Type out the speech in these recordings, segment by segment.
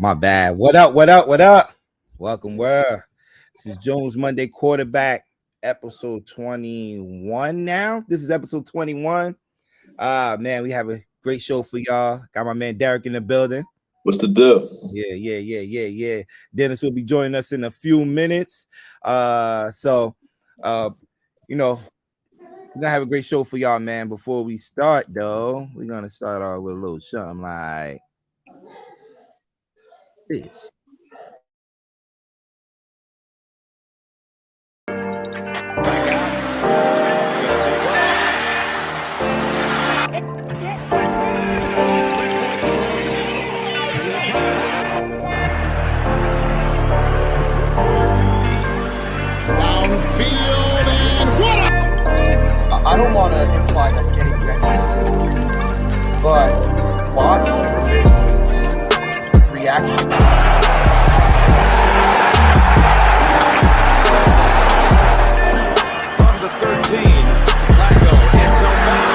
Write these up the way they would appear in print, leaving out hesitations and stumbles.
My bad. What up? What up? What up? Welcome, world. This is Jones Monday Quarterback, episode 21 now. This is episode 21. Man, we have a great show for y'all. Got my man Derek in the building. What's the deal? Yeah. Dennis will be joining us in a few minutes. You know, we're gonna have a great show for y'all, man. Before we start, though, we're gonna start off with a little something like this. Downfield and what? I don't want to imply that Kenny Piet's, but watch Trubisky's reaction. From the 13, Flacco, end zone bound,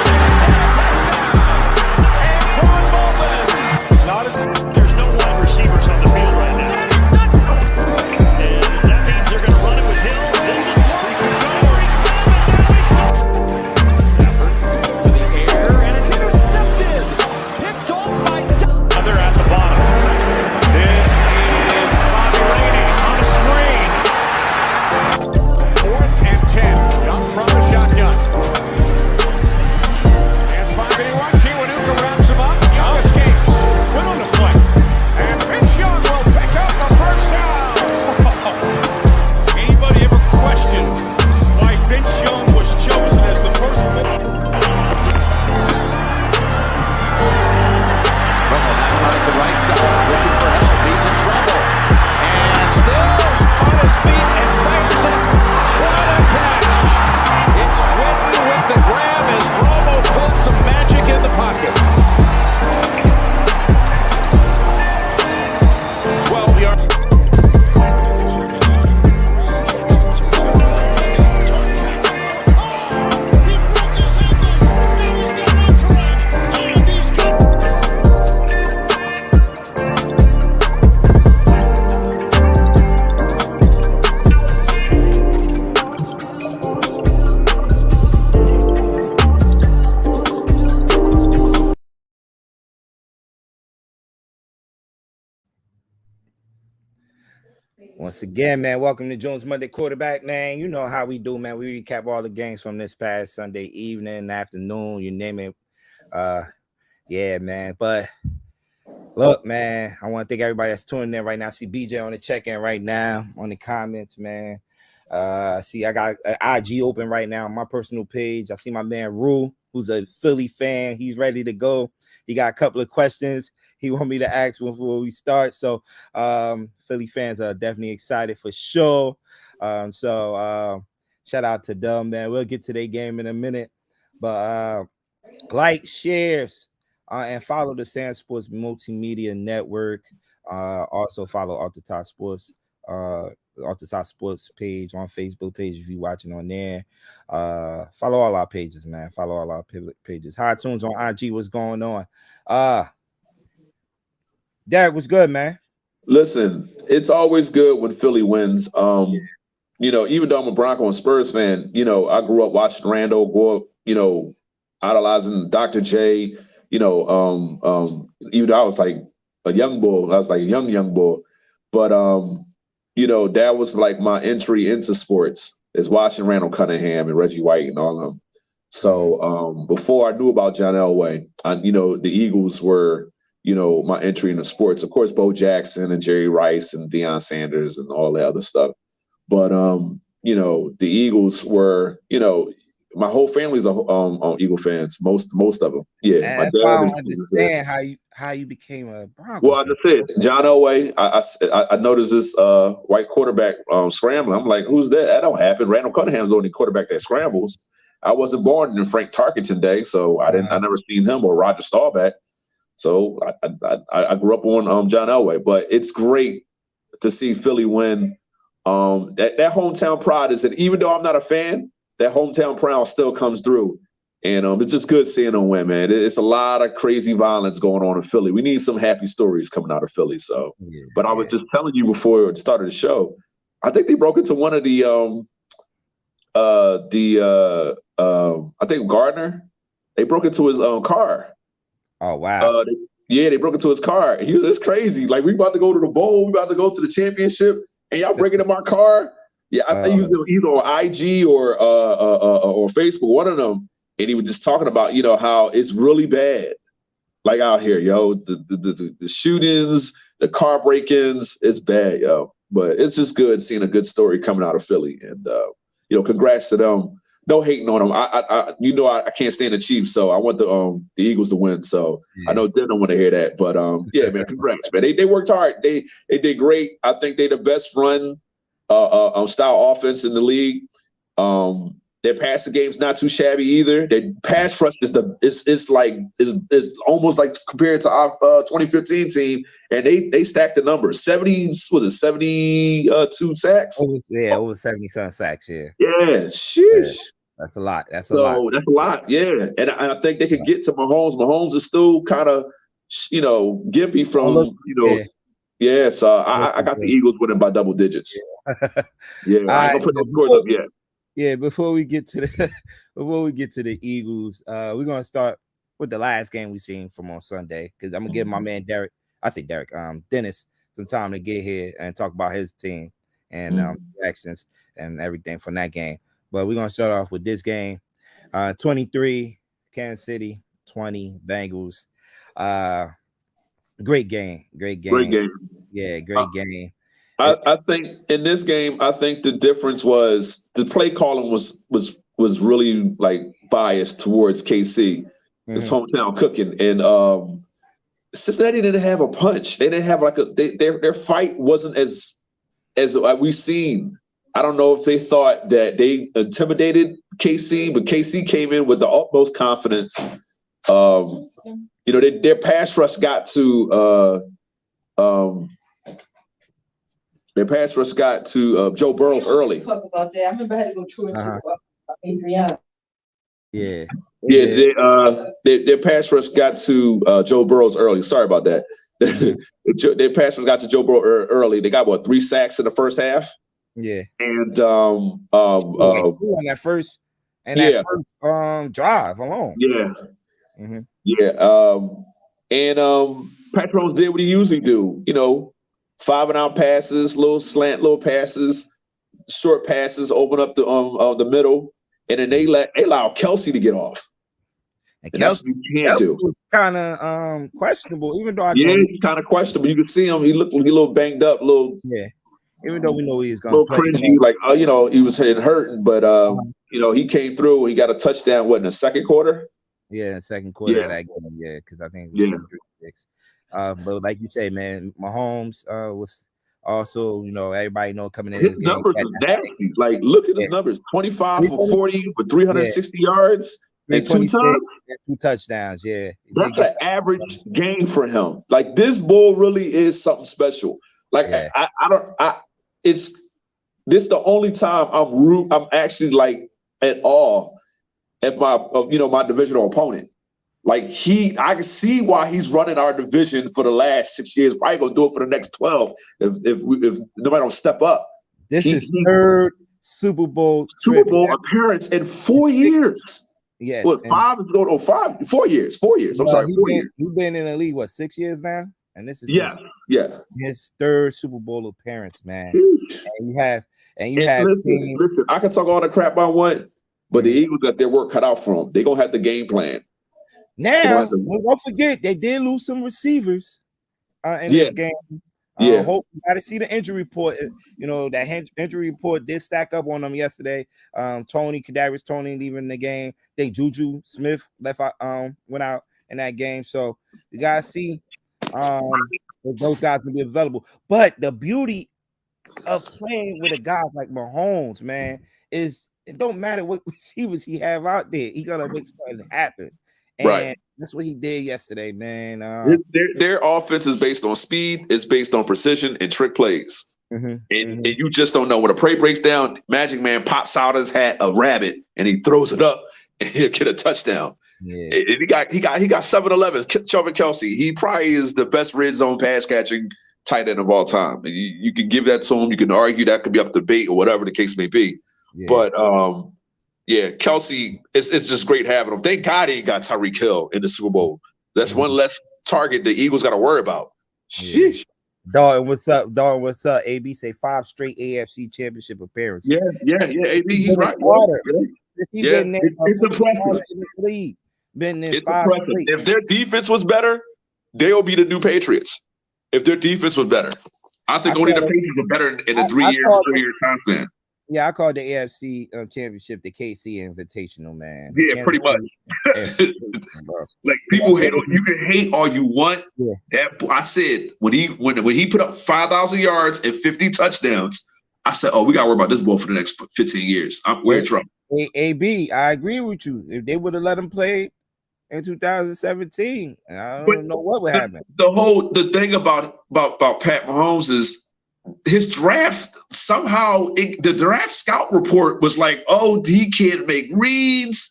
and there's no wide receivers on the field right now. And that means they're going to run it with Hill. This is one to go. Stafford to the air, and it's intercepted. Picked off by Other at the bottom. This is Bobby Rainey on a screen. 4th and 10. Young from the shotgun. And 5-81. Kiwanuka wraps him up. Young escapes. Put on the play. And Vince Young will pick up the first down. Anybody ever questioned why Vince Young was chosen as the first pick? Romo tries the right side, looking for help. He's in trouble. And still on his feet and fires it. What a catch. It's Whitten with the grab as Romo pulled some magic in the pocket. 12 yards. Once again, man, welcome to Jones Monday Quarterback, man. You know how we do, man. We recap all the games from this past Sunday evening, afternoon, you name it. Yeah, man. But look, man, I want to thank everybody that's tuning in right now. I see BJ on the check-in right now, on the comments, man. See, I got an IG open right now on my personal page. I see my man Rue, who's a Philly fan. He's ready to go. He got a couple of questions he want me to ask before we start. So Philly fans are definitely excited for sure. Shout out to them, man. We'll get to their game in a minute. But like, shares, and follow the SamzSportz Multimedia Network. Also follow Altertop Sports, Altertop Sports page on Facebook page if you're watching on there. Follow all our pages, man. Follow all our pages. High Tunes on IG. What's going on? Derek, what's good, man? Listen, it's always good when Philly wins. You know, even though I'm a Bronco and Spurs fan, you know, I grew up watching Randall grow up, you know, idolizing Dr. J, you know, even though I was like a young bull, I was like a young bull. But you know, that was like my entry into sports, is watching Randall Cunningham and Reggie White and all of them. So before I knew about John Elway, you know, the Eagles were, you know, my entry into sports. Of course, Bo Jackson and Jerry Rice and Deion Sanders and all that other stuff. But you know, the Eagles were, you know, my whole family's Eagle fans. Most of them. Yeah, my I dad don't understand how you became a Bronco. Well, I just said John Elway. I noticed this white quarterback scrambling. I'm like, who's that? That don't happen. Randall Cunningham's the only quarterback that scrambles. I wasn't born in Frank Tarkenton day, so I never seen him or Roger Staubach. So I grew up on John Elway. But it's great to see Philly win. That hometown pride is that even though I'm not a fan, that hometown pride still comes through. And it's just good seeing them win, man. It's a lot of crazy violence going on in Philly. We need some happy stories coming out of Philly. So, but I was just telling you before it started the show, I think they broke into one of the I think Gardner. They broke into his car. Oh wow! They broke into his car. It's crazy. Like, we about to go to the bowl, we about to go to the championship, and y'all breaking into my car. Yeah, I think he was either on IG or Facebook, one of them. And he was just talking about, how it's really bad, like out here, yo. The shootings, the car break-ins, it's bad, yo. But it's just good seeing a good story coming out of Philly, and congrats to them. No hating on them. I can't stand the Chiefs, so I want the Eagles to win. So I know they don't want to hear that, but yeah, man, congrats, man. They worked hard. They did great. I think they the best run style offense in the league. Their passing game's not too shabby either. Their pass rush is almost like compared to our 2015 team, and they stacked the numbers. 72 sacks. Over 77 sacks. Yeah. Yeah, sheesh. That's a lot. That's a lot. Yeah, and I think they could get to Mahomes. Mahomes is still kind of, gimpy from, Yeah, so I got the Eagles winning by double digits. Yeah, I ain't gonna put no scores up yet. Yeah, before we get to the Eagles, we're gonna start with the last game we seen from on Sunday, because I'm gonna give my man Dennis some time to get here and talk about his team and reactions and everything from that game. But we're gonna start off with this game. 23 Kansas City, 20 Bengals. Great game. Yeah, great game. I think in this game, the difference was the play calling was really like biased towards KC, his hometown cooking, and Cincinnati didn't have a punch. They didn't have their fight wasn't as we've seen. I don't know if they thought that they intimidated KC, but KC came in with the utmost confidence. Their pass rush got to Joe Burrows early. Talk about that. I remember I had to go through Adrian. Yeah. Their pass rush got to Joe Burrows early. Sorry about that. Their pass rush got to Joe Burrow early. They got 3 sacks in the first half. Yeah. And 2 on that first drive alone. Yeah. Mm-hmm. Yeah. Pat Mahomes did what he usually do. 5-and-out passes, little slant, little passes, short passes, open up the middle, and then they allow Kelsey to get off. And Kelsey was kind of questionable, even though he's kind of questionable. You could see him; he looked a little banged up, even though we know he's going to play. Cringy, he was hurting, but he came through. He got a touchdown. What, in the second quarter? Yeah, in the second quarter of that game. Yeah, because I think but like you say, man, Mahomes was also, everybody coming in. His numbers was nasty. Like, look at his numbers: 25 for 40 with 360 yards and 2 touchdowns. Yeah, that's an average game for him. Like, this bull really is something special. Like, this the only time I'm actually like at awe of my divisional opponent. Like, I can see why he's running our division for the last 6 years. Probably gonna do it for the next 12 if nobody don't step up. This is third Super Bowl appearance in 4 years. Yeah, 4 years. 4 years. I'm sorry, 4 years. You've been in the league 6 years now, and this is his third Super Bowl appearance, man. And you have. Listen, I can talk all the crap I want, but the Eagles got their work cut out for them. They're gonna have the game plan. Now, don't forget, they did lose some receivers in this game. Hope you got to see the injury report. That injury report did stack up on them yesterday. Kadarius Toney leaving the game. Juju Smith went out in that game. So you got to see if those guys can be available. But the beauty of playing with a guy like Mahomes, man, is it don't matter what receivers he have out there. He gonna make something happen. And that's what he did yesterday, man. Their offense is based on speed, it's based on precision and trick plays. And you just don't know when a play breaks down. Magic Man pops out his hat, a rabbit, and he throws it up, and he'll get a touchdown. Yeah. And he got 7-11. Kelvin Kelsey, he probably is the best red zone pass catching tight end of all time. And you can give that to him. You can argue that could be up to debate or whatever the case may be. Yeah. But yeah, Kelsey, it's just great having him. Thank God he ain't got Tyreek Hill in the Super Bowl. That's one less target the Eagles got to worry about. Sheesh. Dalton, what's up? Dalton, what's up? AB say 5 straight AFC championship appearances. Yeah. AB, he's right. It's impressive in this league. Been in 5 straight. If their defense was better, they'll be the new Patriots. If their defense was better, I think only the Patriots were better in a 3-year time span. Yeah, I call the AFC championship the KC Invitational, man. Yeah, pretty much. Like people hate, you can hate all you want. Yeah. That I said when he put up 5,000 yards and 50 touchdowns, I said, "Oh, we got to worry about this ball for the next 15 years. We're in trouble." Hey, AB, I agree with you. If they would have let him play in 2017, I don't know what would happen. The thing about Pat Mahomes is his draft the draft scout report was like, oh, he can't make reads,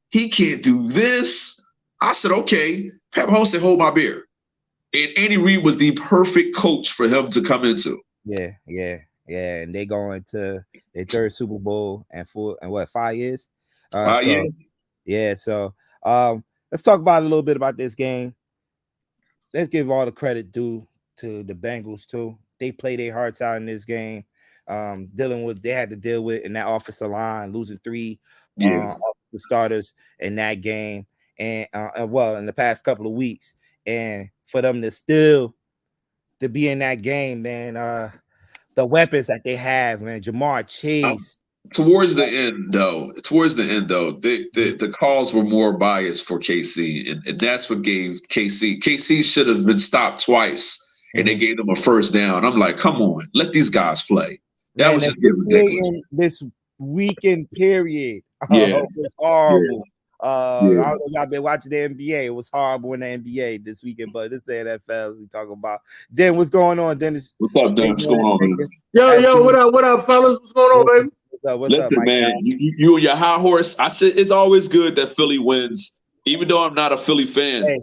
he can't do this. I said, okay. Pat Mahomes said, hold my beer. And Andy Reid was the perfect coach for him to come into. Yeah. And they going to their 3rd Super Bowl and 5 years? Yeah. So let's talk about a little bit about this game. Let's give all the credit due to the Bengals too. They play their hearts out in this game, dealing with they had to deal with in that offensive line, losing 3 the starters in that game, and in the past couple of weeks, and for them to be in that game, man, the weapons that they have, man, Jamar Chase. Towards the end, though, the calls were more biased for KC, and that's what gave KC should have been stopped twice. And they gave them a first down. I'm like, come on, let these guys play. That was just ridiculous. This weekend period was horrible. I don't know if y'all been watching the NBA. It was horrible in the NBA this weekend, but this NFL we talking about. Den, what's going on, Dennis? What's up, Den? What's going on, man? Yo, what up, fellas? What's going on, baby? What's up, Mike? Man, you and your high horse. I said it's always good that Philly wins, even though I'm not a Philly fan.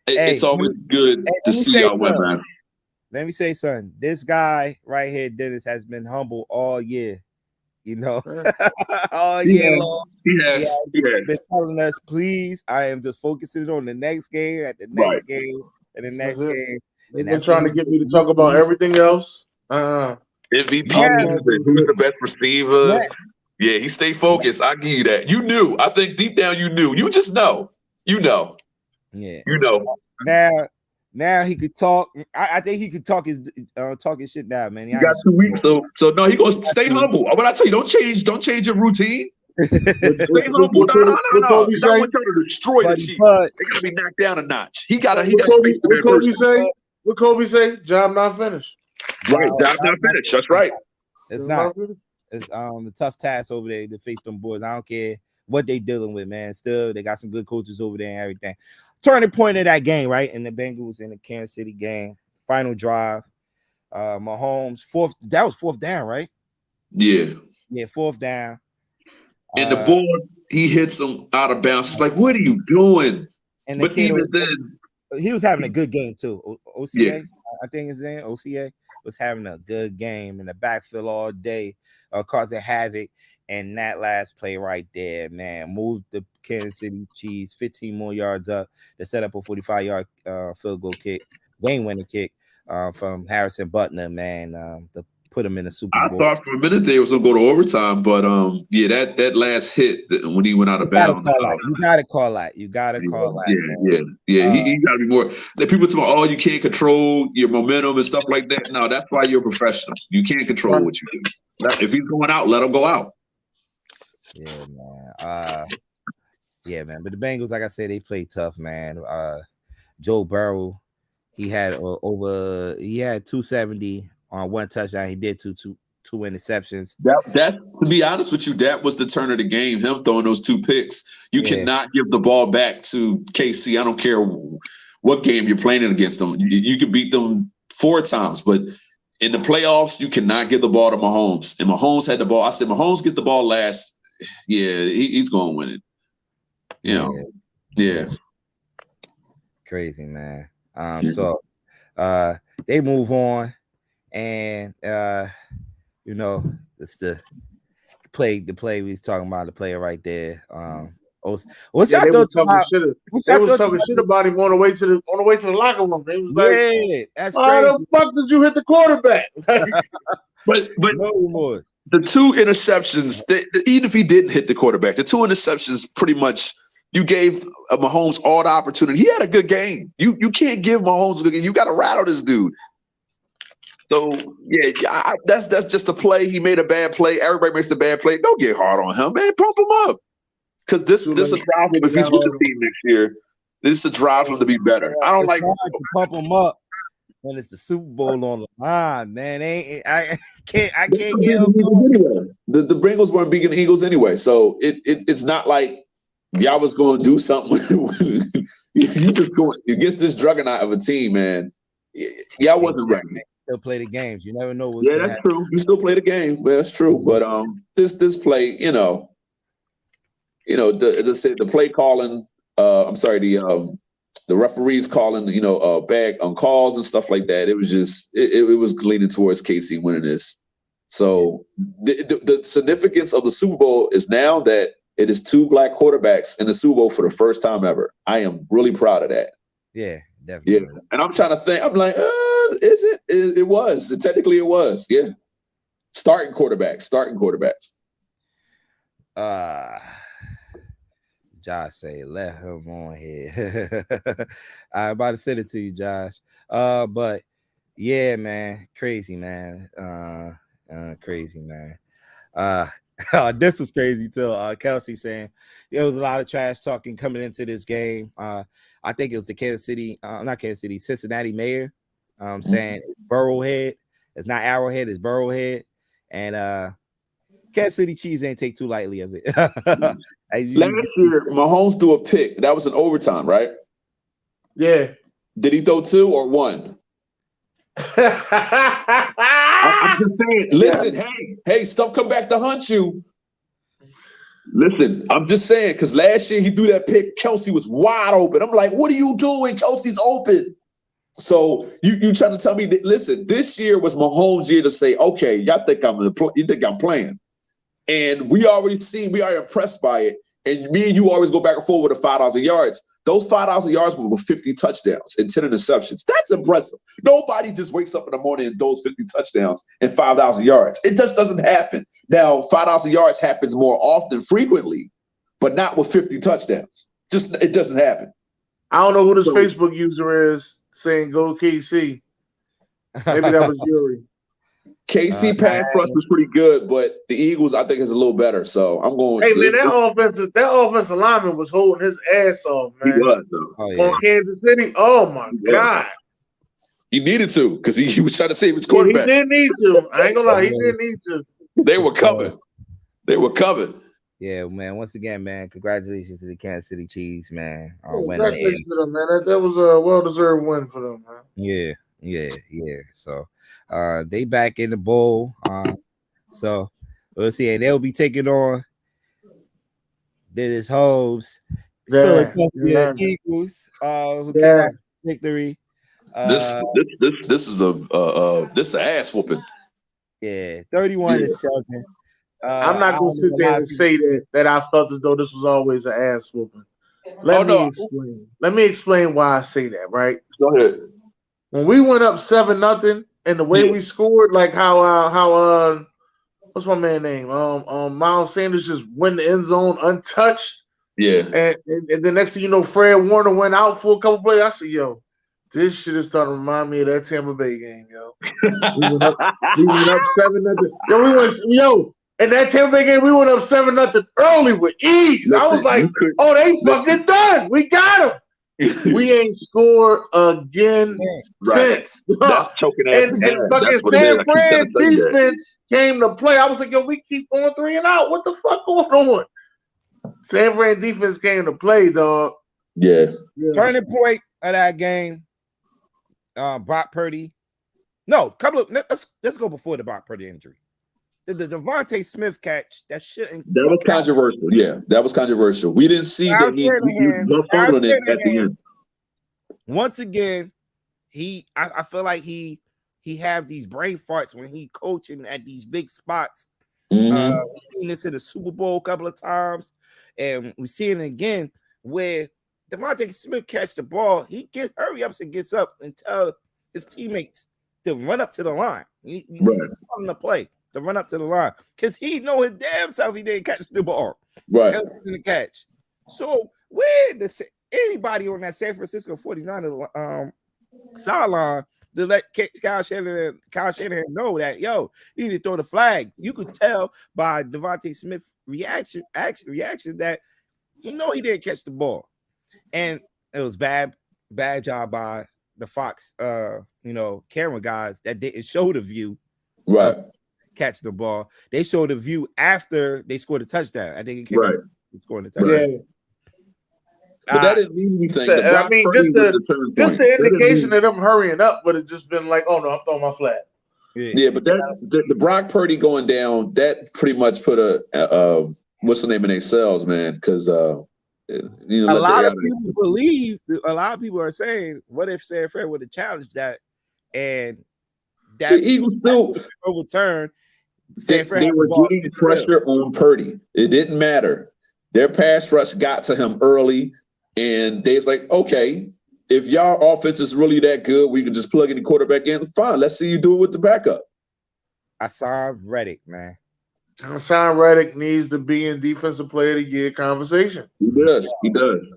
It's always good to see y'all win, man. Let me say something. This guy right here, Dennis, has been humble all year. You know, all year long. He has been telling us, please, I am just focusing on the next game, at the next game, and the next game. They've been trying to get me to talk about everything else. MVP, who's the best receiver? Yeah, he stayed focused. I give you that. You knew. I think deep down you knew. You just know. You know. Yeah. You know. Now he could talk. I think he could talk his shit down, man. He got 2 weeks, so no, he gonna stay humble. What I tell you, don't change your routine. Stay humble. No. I want y'all to destroy the Chiefs. They gotta be knocked down a notch. He gotta. What Kobe say? Job not finished. Right, job not finished. That's right. It's not. It's a tough task over there to face them boys. I don't care what they dealing with, man. Still, they got some good coaches over there and everything. Turning point of that game, right? In the Bengals in the Kansas City game, final drive. Mahomes, that was 4th down, right? Yeah, 4th down. And the ball, he hits him out of bounds. It's like, what are you doing? And but even then, he was having a good game too. OCA, I think his name, OCA, was having a good game in the backfield all day, causing havoc. And that last play right there, man, moved the Kansas City Chiefs 15 more yards up to set up a 45-yard field goal kick, game-winning kick from Harrison Butler, man, to put him in the Super Bowl. I thought for a minute they was going to go to overtime, but that last hit when he went out of bounds. You got to call that. You got to call that. Yeah. He got to be more. People talk about, you can't control your momentum and stuff like that. No, that's why you're a professional. You can't control what you do. If he's going out, let him go out. Yeah, man. But the Bengals, like I said, they play tough, man. Joe Burrow, he had 270 on 1 touchdown. He did two interceptions. That to be honest with you, that was the turn of the game. Him throwing those 2 picks. You cannot give the ball back to KC. I don't care what game you're playing against them. You can beat them 4 times, but in the playoffs, you cannot give the ball to Mahomes. And Mahomes had the ball. I said, Mahomes gets the ball last. Yeah, he's going to win it. You know, yeah. Crazy, man. So they move on, and you know, it's the play we was talking about, the player right there. What's Yeah, y'all they was thoughts talking about? shit. What's They y'all was thoughts talking about shit this? about him on the way to the locker room. They was like, Yeah, that's "Why crazy. the fuck did you hit the quarterback?" But No remorse. the 2 interceptions, even if he didn't hit the quarterback, the 2 interceptions pretty much you gave Mahomes all the opportunity. He had a good game. You can't give Mahomes a good game. You got to rattle this dude. So that's just a play. He made a bad play. Everybody makes a bad play. Don't get hard on him, man. Pump him up, because this is a drive him. If he's with the team next year, this is a drive him to be better. I don't It's like hard to pump him up when it's the Super Bowl on the line, man. I can't get him. Anyway. The Bengals weren't beating the Eagles anyway, so it's not like y'all was going to do something. You just going against this juggernaut of a team, man. Y'all wasn't ready. Still play the games. You never know what. Yeah, that's true. You still play the game, but that's true. But this play, as I said, the play calling. I'm sorry, the referees calling, bag on calls and stuff like that. It was just it was leaning towards KC winning this. So the significance of the Super Bowl is now that it is 2 black quarterbacks in the Super Bowl for the first time ever. I am really proud of that. Yeah, definitely. Yeah, and I'm trying to think. I'm like, is it? It was. Technically, it was. Yeah, starting quarterbacks. Josh say, let him on here. I'm about to send it to you, Josh. But yeah, man, crazy, man. Crazy, man. This was crazy too. Kelsey saying there was a lot of trash talking coming into this game. I think it was the Cincinnati mayor saying it's Burrowhead. It's not Arrowhead, it's Burrowhead. And Kansas City Chiefs ain't take too lightly of it. Last year, Mahomes threw a pick. That was in overtime, right? Yeah. Did he throw 2 or 1? I'm just saying. Listen, hey, stuff come back to hunt you. Listen, I'm just saying, because last year he threw that pick. Kelsey was wide open. I'm like, what are you doing? Kelsey's open. So you trying to tell me that? Listen, this year was Mahomes' year to say, okay, you think I'm playing, and we are impressed by it. And me and you always go back and forth with the 5,000 yards. Those 5,000 yards were with 50 touchdowns and 10 interceptions. That's impressive. Nobody just wakes up in the morning and throws 50 touchdowns and 5,000 yards. It just doesn't happen. Now, 5,000 yards happens more often, frequently, but not with 50 touchdowns. It doesn't happen. I don't know who this Facebook user is saying go KC. Maybe that was Yuri. KC pass rush was pretty good, but the Eagles, I think, is a little better. So I'm going. Hey man, that offensive lineman was holding his ass off, man. He was though. On Kansas City. Oh my God. He needed to, because he was trying to save his quarterback. He didn't need to. I ain't gonna lie, he didn't need to. They were coming. Yeah, man. Once again, man, congratulations to the Kansas City Chiefs, man. Congratulations to them, man. That was a well-deserved win for them, man. Yeah. So they back in the bowl. So we'll see. And they'll be taking on Dennis Holmes, Philadelphia Eagles, who came out with victory. This is an ass whooping. Yeah, 31-7. I'm not going to sit there and say that I felt as though this was always an ass whooping. Let me explain why I say that, right? Go ahead. When we went up 7-0 and the way we scored, like how what's my man's name? Miles Sanders just went the end zone untouched. Yeah. And the next thing you know, Fred Warner went out for a couple plays. I said, yo, this shit is starting to remind me of that Tampa Bay game, yo. we went up 7-0. In that Tampa Bay game, we went up 7-0 early with ease. I was like, oh, they fucking done. We got them. We ain't scored again since. That's choking ass. And fucking San Fran defense came to play. I was like, yo, we keep going 3 and out. What the fuck going on? San Fran defense came to play, dog. Yeah. Turning point of that game, Brock Purdy. No, let's go before the Brock Purdy injury. the Devontae Smith catch that shouldn't. That was controversial. Yeah, that was controversial. We didn't see that he was fumbling it at the end. Once again, I feel like he have these brain farts when he coaching at these big spots. We've seen this in the Super Bowl a couple of times, and we see it again where Devontae Smith catch the ball, he hurry up and gets up and tell his teammates to run up to the line. He's on the play to run up to the line because he know his damn self he didn't catch the ball. Right. The catch. So where anybody on that San Francisco 49ers sideline to let Kyle Shanahan know that, yo, you need to throw the flag. You could tell by Devontae Smith's reaction that he know he didn't catch the ball. And it was bad job by the Fox camera guys that didn't show the view. Right. Catch the ball. They showed the view after they scored a touchdown. I think it came out scoring a touchdown. Yeah. But that didn't mean anything. I mean, just the indication of them hurrying up would have just been like, oh no, I'm throwing my flag. Yeah, but the Brock Purdy going down, that pretty much put a what's the name of their cells, man? Because a lot of people are saying, what if San Fran would have challenged that and that the Eagles still overturned? They were getting pressure on Purdy. It didn't matter. Their pass rush got to him early, and they was like, okay, if y'all offense is really that good, we can just plug any quarterback in. Fine, let's see you do it with the backup. Hassan Reddick, man. Hassan Reddick needs to be in Defensive Player of the Year conversation. He does.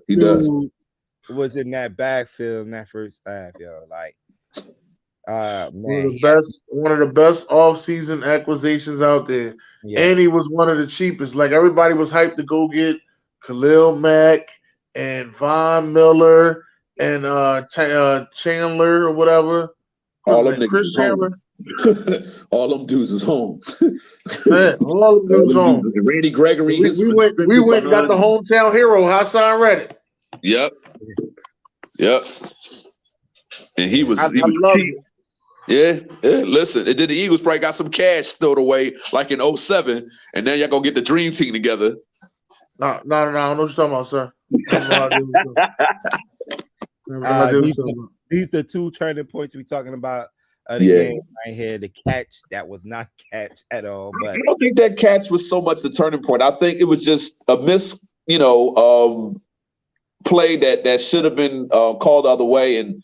Who was in that backfield in that first half, yo? Like, man, one of the best off-season acquisitions out there. Yeah. And he was one of the cheapest. Like, everybody was hyped to go get Khalil Mack and Von Miller and Chandler or whatever. All them Chris Chandler. All them dudes is home. Man, all them dudes home. Randy Gregory. We went and got the hometown hero, Hassan Reddick. Yep. And he was cheap. Yeah. Listen, and then the Eagles probably got some cash stowed away like in 2007, and now y'all gonna get the dream team together. No, I don't know what you're talking about, sir. These are two turning points we're talking about. The game right here, the catch that was not catch at all. But I don't think that catch was so much the turning point. I think it was just a miss, play that should have been called the other way.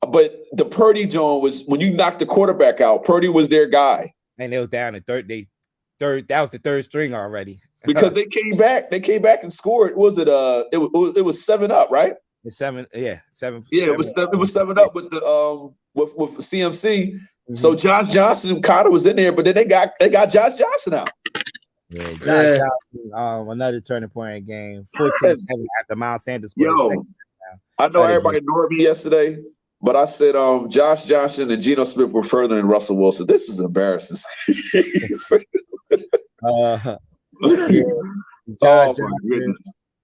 But the Purdy Jones was when you knocked the quarterback out, Purdy was their guy. And it was down in third. That was the third string already. Because they came back and scored. Was it it was 7-up, right? It's 7. Yeah, 7. Yeah, it was 7-up with the with CMC. Mm-hmm. So Josh Johnson kind of was in there, but then they got Josh Johnson out. Yeah, Josh Johnson, another turning point in the game. 14-7 after Miles Sanders. I know everybody ignored me yesterday, but I said Josh Johnson and Geno Smith were further than Russell Wilson. This is embarrassing. Josh Johnson,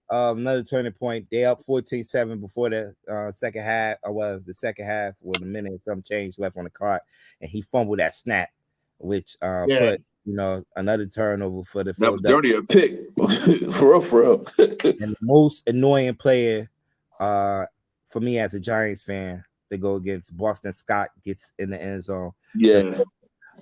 another turning point. They up 14-7 before the second half. The second half with a minute and some change left on the clock, and he fumbled that snap, which put another turnover for the Philadelphia. That was dirty a pick for real. And the most annoying player for me as a Giants fan to go against Boston Scott gets in the end zone. Yeah.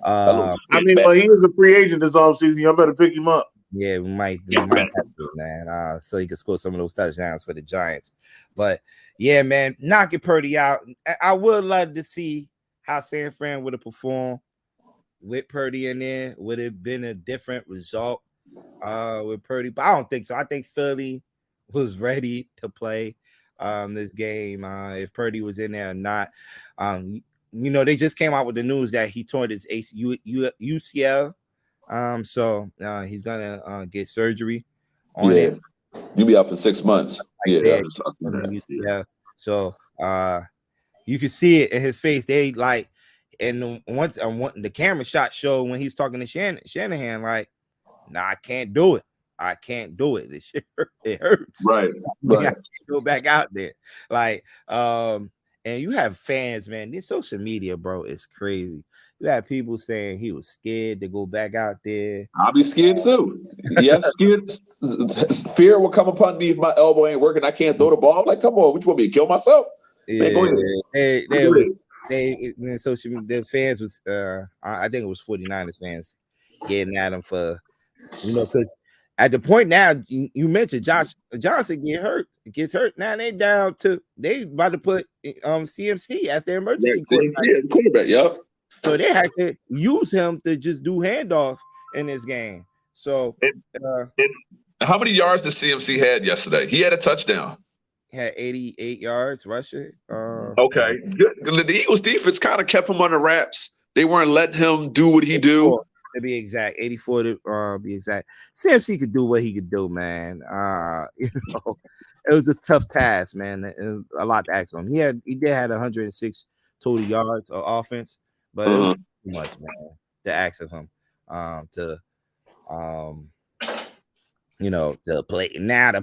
Well, he was a free agent this offseason. Y'all better pick him up. Yeah, we might have to, man. So he can score some of those touchdowns for the Giants. But yeah, man, knocking Purdy out. I would love to see how San Fran would have performed with Purdy in there. Would have been a different result with Purdy, but I don't think so. I think Philly was ready to play this game. If Purdy was in there or not. They just came out with the news that he tore his UCL. So he's gonna get surgery on it. You'll be out for 6 months. Yeah. So you can see it in his face. They like, and once the camera shot showed when he's talking to Shanahan, like, nah, I can't do it. This shit it hurts. Right. I can't go back out there. Like, and you have fans, man. This social media, bro, is crazy. You had people saying he was scared to go back out there. I'll be scared too. Yeah, scared. Fear will come upon me if my elbow ain't working. I can't throw the ball. Like, come on, which want me to kill myself? Man, go ahead. Then social media, the fans was I think it was 49ers fans getting at him for, because at the point now you mentioned Josh Johnson gets hurt. Now they about to put CMC as their emergency quarterback. Yep. So they had to use him to just do handoff in this game. So how many yards did CMC had yesterday? He had a touchdown. He had 88 yards rushing. Okay. Good. The Eagles defense kind of kept him under wraps. They weren't letting him do what he do. To be exact, 84 to be exact. CMC could do what he could do, man. It was a tough task, man. And a lot to ask him. He did have 106 total yards of offense, but it was too much, man, to ask of him. To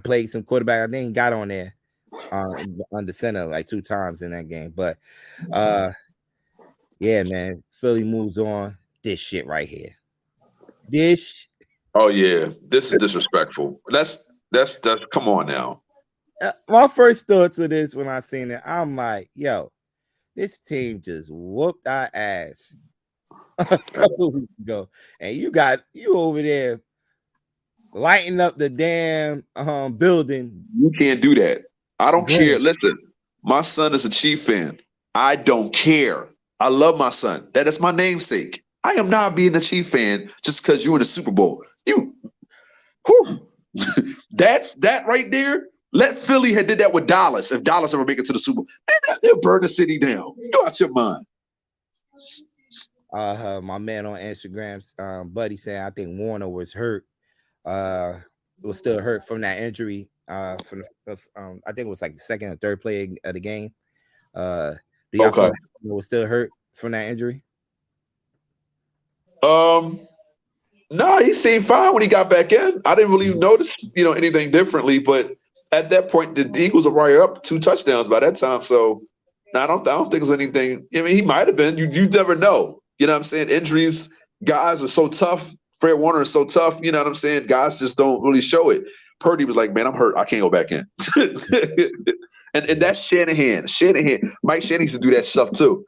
play some quarterback. I think he got on there on the center like 2 times in that game. But yeah, man, Philly moves on. This shit right here. Oh yeah, this is disrespectful. That's come on now. My first thoughts of this when I seen it, I'm like, yo, this team just whooped our ass a couple weeks ago, and you over there lighting up the damn building. You can't do that. I don't care. Listen, my son is a Chief fan. I don't care. I love my son. That is my namesake. I am not being a Chief fan just because you're in the Super Bowl. That's that right there. Let Philly had did that with Dallas. If Dallas ever make it to the Super Bowl, man, they'll burn the city down. Go out your mind. My man on Instagram's buddy saying I think Warner was hurt. Was still hurt from that injury. I think it was like the second or third play of the game. Do y'all feel like Warner was still hurt from that injury? No, he seemed fine when he got back in. I didn't really notice, anything differently. But at that point, the Eagles were already up 2 touchdowns by that time. So I don't think there's anything. I mean, he might have been. You never know. You know what I'm saying? Injuries, guys are so tough. Fred Warner is so tough. You know what I'm saying? Guys just don't really show it. Purdy was like, man, I'm hurt. I can't go back in. and that's Shanahan. Mike Shanahan used to do that stuff too.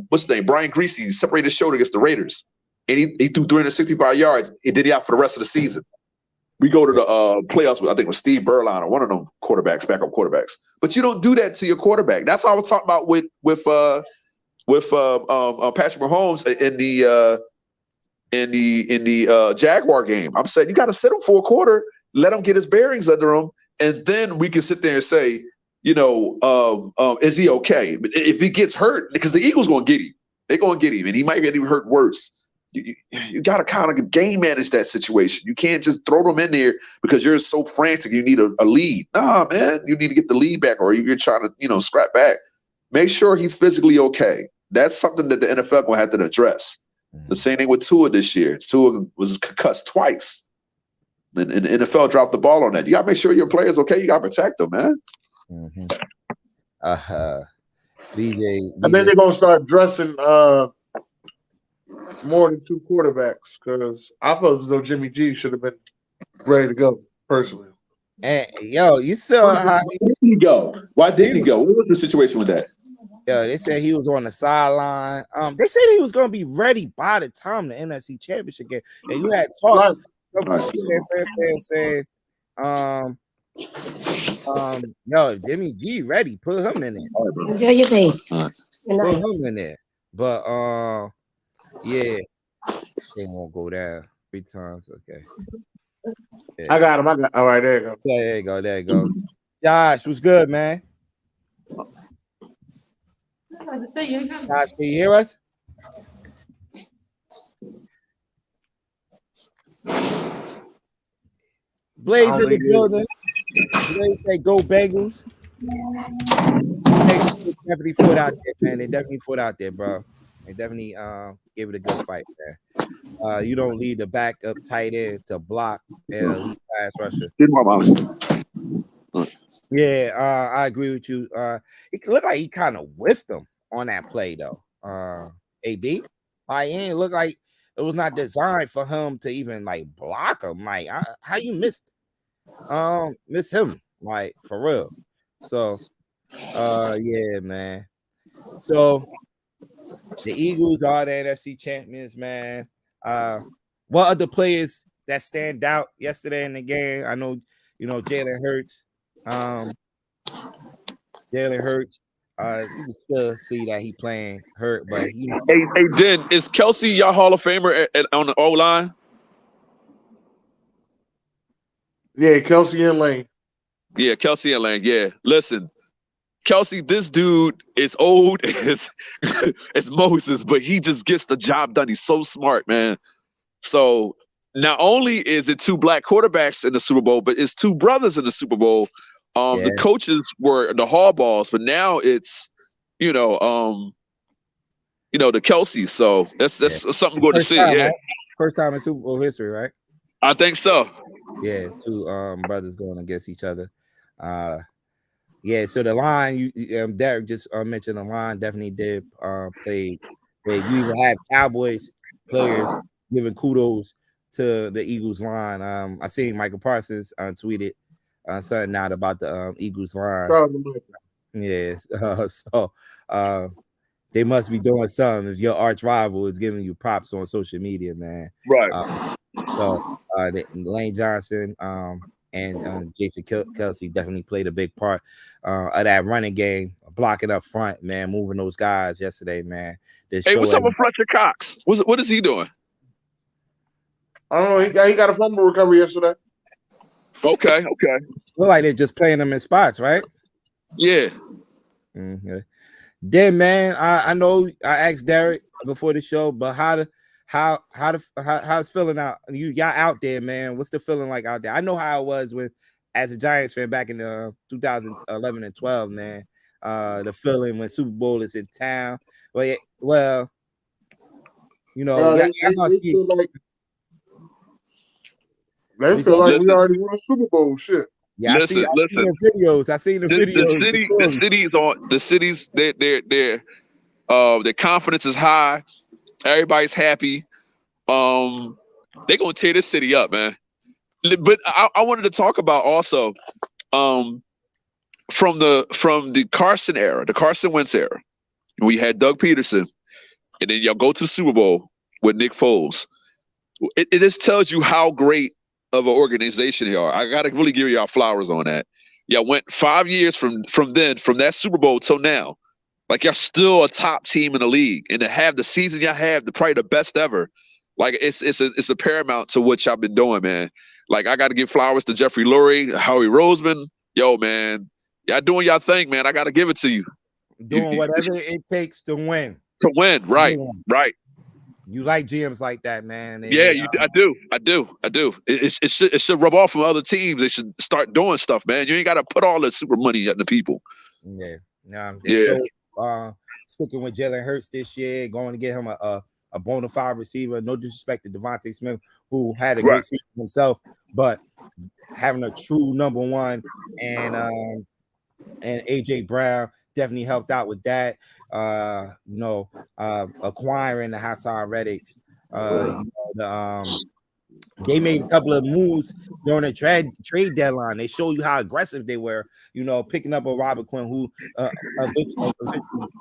What's his name? Brian Greasy separated his shoulder against the Raiders, and he threw 365 yards. He did it out for the rest of the season. We go to the playoffs with, I think it was Steve Berline or one of them quarterbacks, backup quarterbacks. But you don't do that to your quarterback. That's all I was talking about with Patrick Mahomes in the Jaguar game. I'm saying you got to sit him for a quarter, let him get his bearings under him, and then we can sit there and say, is he okay? But if he gets hurt, because the Eagles going to get him. They're going to get him, and he might get even hurt worse. You got to kind of game manage that situation. You can't just throw them in there because you're so frantic you need a lead. Nah, man, you need to get the lead back, or you're trying to, scrap back. Make sure he's physically okay. That's something that the NFL will have to address. The same thing with Tua this year. Tua was concussed twice. And the NFL dropped the ball on that. You got to make sure your player's okay. You got to protect them, man. BJ. I think they're going to start dressing more than 2 quarterbacks, because I felt as though Jimmy G should have been ready to go, personally. And you saw how why didn't he go? Why didn't he go? What was the situation with that? They said he was on the sideline. They said he was going to be ready by the time the NFC Championship game. And you had talks. Saying, Jimmy G ready. Put him in there. Enjoy your day. Put him in there. But yeah, they won't go down 3 times. Okay. Yeah. I got him. All right, there you go. Yeah, there you go. Josh, what's good, man? Josh, can you hear us? Blaze in the building. Blaze say go Bengals. Bengals definitely fought out there, man. They definitely fought out there, bro. They definitely gave it a good fight, man. You don't lead the backup tight end to block and elite pass rusher. Yeah, I agree with you. It looked like he kind of whiffed him on that play, though. AB. Like, he ain't look like it was not designed for him to even like block him. Like, how you miss him? Like, for real. So, yeah, man. So the Eagles are the NFC champions, man. What other players that stand out yesterday in the game? I know, Jalen Hurts. Jalen Hurts. You can still see that he playing hurt, but Hey, Den, is Kelsey your Hall of Famer on the O line? Yeah, Kelsey and Lane. Yeah, Kelsey and Lane. Yeah, listen, Kelsey, this dude is old as Moses, but he just gets the job done. He's so smart, man. So not only is it 2 black quarterbacks in the Super Bowl, but it's 2 brothers in the Super Bowl. The coaches were the Hallballs, but now it's the Kelseys. So that's something good to see. Time, yeah, right? First time in Super Bowl history, right? I think so. Yeah, 2 brothers going against each other. Yeah, so the line, Derek just mentioned the line definitely did play. You even have Cowboys players giving kudos to the Eagles line. I seen Michael Parsons tweeted something out about the Eagles line. Yes, so they must be doing something if your arch rival is giving you props on social media, man. Right. So Lane Johnson and Jason Kelsey definitely played a big part of that running game, blocking up front, man, moving those guys yesterday, man. Hey, what's up with Fletcher Cox? What is he doing? I don't know. He got a fumble recovery yesterday. Okay. Look like they're just playing them in spots, right? Yeah. Mm-hmm. Then, man, I know I asked Derek before the show, but how's feeling out? Y'all out there, man. What's the feeling like out there? I know how it was as a Giants fan back in 2011 and 12, man. The feeling when Super Bowl is in town. They feel like we already won Super Bowl. Shit. Yeah, I seen the videos. I seen the videos. The cities, their confidence is high. Everybody's happy. They're gonna tear this city up, man. But I wanted to talk about also from the Carson era, the Carson Wentz era. We had Doug Peterson, and then y'all go to the Super Bowl with Nick Foles. It just tells you how great of an organization they are. I gotta really give y'all flowers on that. Y'all went 5 years from that Super Bowl till now. Like, y'all still a top team in the league, and to have the season y'all have, probably the best ever. Like, it's a paramount to what y'all been doing, man. Like, I got to give flowers to Jeffrey Lurie, Howie Roseman. Yo, man, y'all doing y'all thing, man. I got to give it to you. Doing whatever it takes to win. To win, right. You like GMs like that, man. I do. It should rub off from other teams. They should start doing stuff, man. You ain't got to put all the super money at the people. Yeah. Sticking with Jalen Hurts this year, going to get him a bona fide receiver. No disrespect to Devontae Smith, who had a great season himself, but having a true number one and AJ Brown definitely helped out with that. Acquiring the Hassan Reddicks. They made a couple of moves during the trade deadline. They show you how aggressive they were, picking up a Robert Quinn who eventually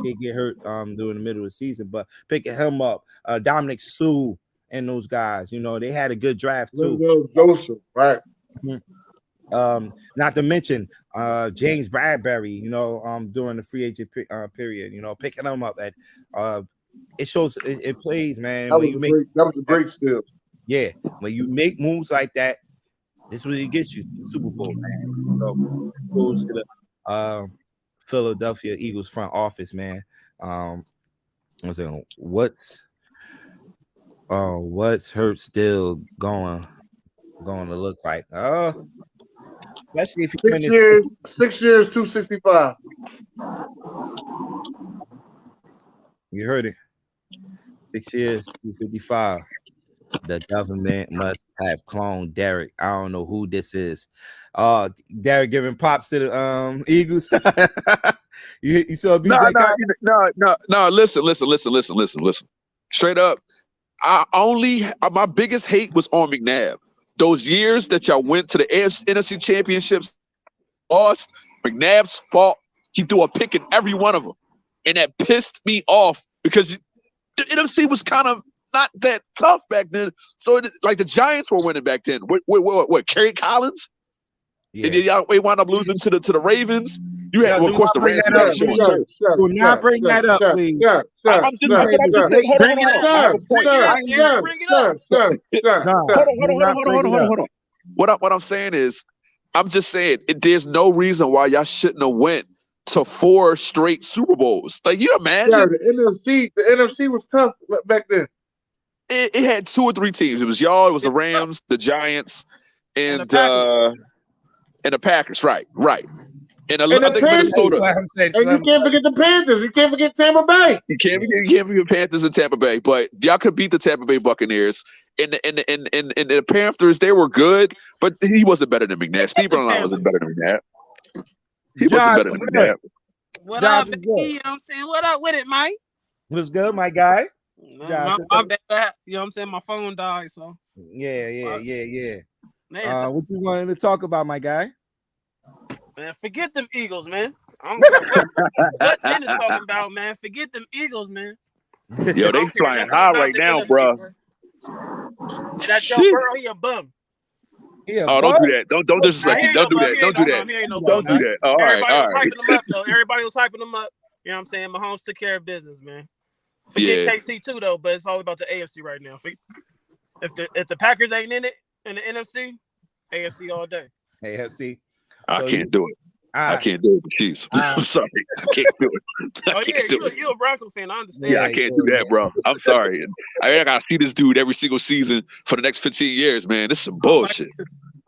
did get hurt during the middle of the season, but picking him up, Dominic Sue and those guys, they had a good draft too. Joseph, right? Not to mention James Bradbury, during the free agent period, picking them up at it shows it plays, man. That was a great steal. Yeah, when you make moves like that, this really gets you to the Super Bowl, man. So goes to the Philadelphia Eagles front office, man. What's Hurts still going to look like? Especially if you 6 years, 265. You heard it. 6 years, 255. The government must have cloned Derek. I don't know who this is. Derek giving props to the Eagles. You saw BJ? No. Listen. Straight up, my biggest hate was on McNabb. Those years that y'all went to the NFC championships, lost. McNabb's fault. He threw a pick in every one of them, and that pissed me off because the NFC was kind of not that tough back then. So like the Giants were winning back then. What? Kerry Collins? Yeah. And then y'all wound up losing to the Ravens. You had, of course, the Rams. Do not bring that up, please. I'm just bring it up. What I'm saying is, I'm just saying there's no reason why y'all shouldn't have went to 4 straight Super Bowls. Like, you imagine? Yeah, the NFC was tough back then. It had 2 or 3 teams. It was y'all. It was the Rams, the Giants, and the Packers. Right. And I think Minnesota. And you can't forget the Panthers. You can't forget Tampa Bay. You can't forget Panthers and Tampa Bay. But y'all could beat the Tampa Bay Buccaneers. And the Panthers, they were good, but he wasn't better than McNabb. Steve Ballmer wasn't better than McNabb. He wasn't better than McNabb. What up, Vicky? You know what I'm saying? What up with it, Mike? What's good, my guy? My bad. You know what I'm saying? My phone died, so. Yeah. Man, what you wanted to talk about, my guy? Man, forget them Eagles, man. I don't know what Ben is talking about, man. Forget them Eagles, man. Yo, they flying high right now, bro. That Joe Burrow, he a bum. Don't do that. Don't disrespect him. Don't do that. Don't do that. All right. Everybody was hyping him up. You know what I'm saying? Mahomes took care of business, man. Forget KC too, though, but it's all about the AFC right now. If the Packers ain't in it in the NFC, AFC all day. AFC. I can't do it. I can't do it with the Chiefs. I'm sorry. I can't do it. You're a Bronco fan. I understand. Yeah, I can't do that, bro. I'm sorry. I gotta see this dude every single season for the next 15 years, man. This is some bullshit.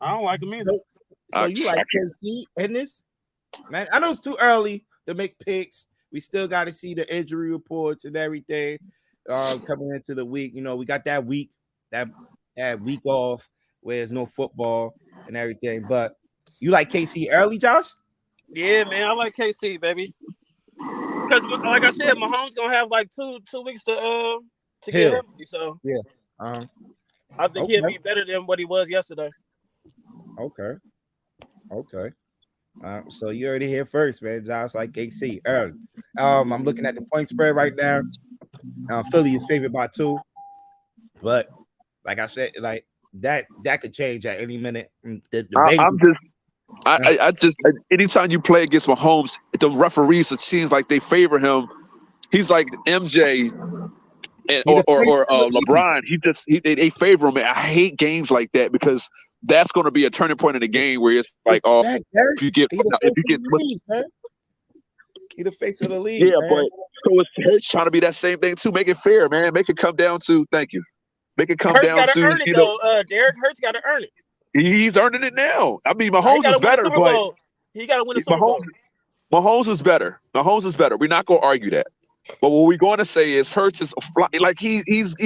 I don't like him either. So you like KC in this? Man, I know it's too early to make picks. We still got to see the injury reports and everything coming into the week. You know, we got that week off where there's no football and everything. But you like KC early, Josh? Yeah, man, I like KC, baby. Because, like I said, Mahomes gonna have like two weeks to get healthy. So yeah, I think he'll be better than what he was yesterday. Okay. So you already here first, man. Josh like KC early. I'm looking at the point spread right now. Philly is favored by 2, but like I said, like that could change at any minute. I just anytime you play against Mahomes, the referees, it seems like they favor him. He's like MJ or LeBron. They favor him. I hate games like that because that's going to be a turning point in the game where it's like, if you get he the face of the league. Yeah, man. but so it's trying to be that same thing too. Make it fair, man. Make it come down to Make it come down to Derek Hurts got to earn it. He's earning it now. I mean, Mahomes is better, but he got to win a Super Bowl. Mahomes is better. We're not going to argue that. But what we're going to say is Hurts is like he's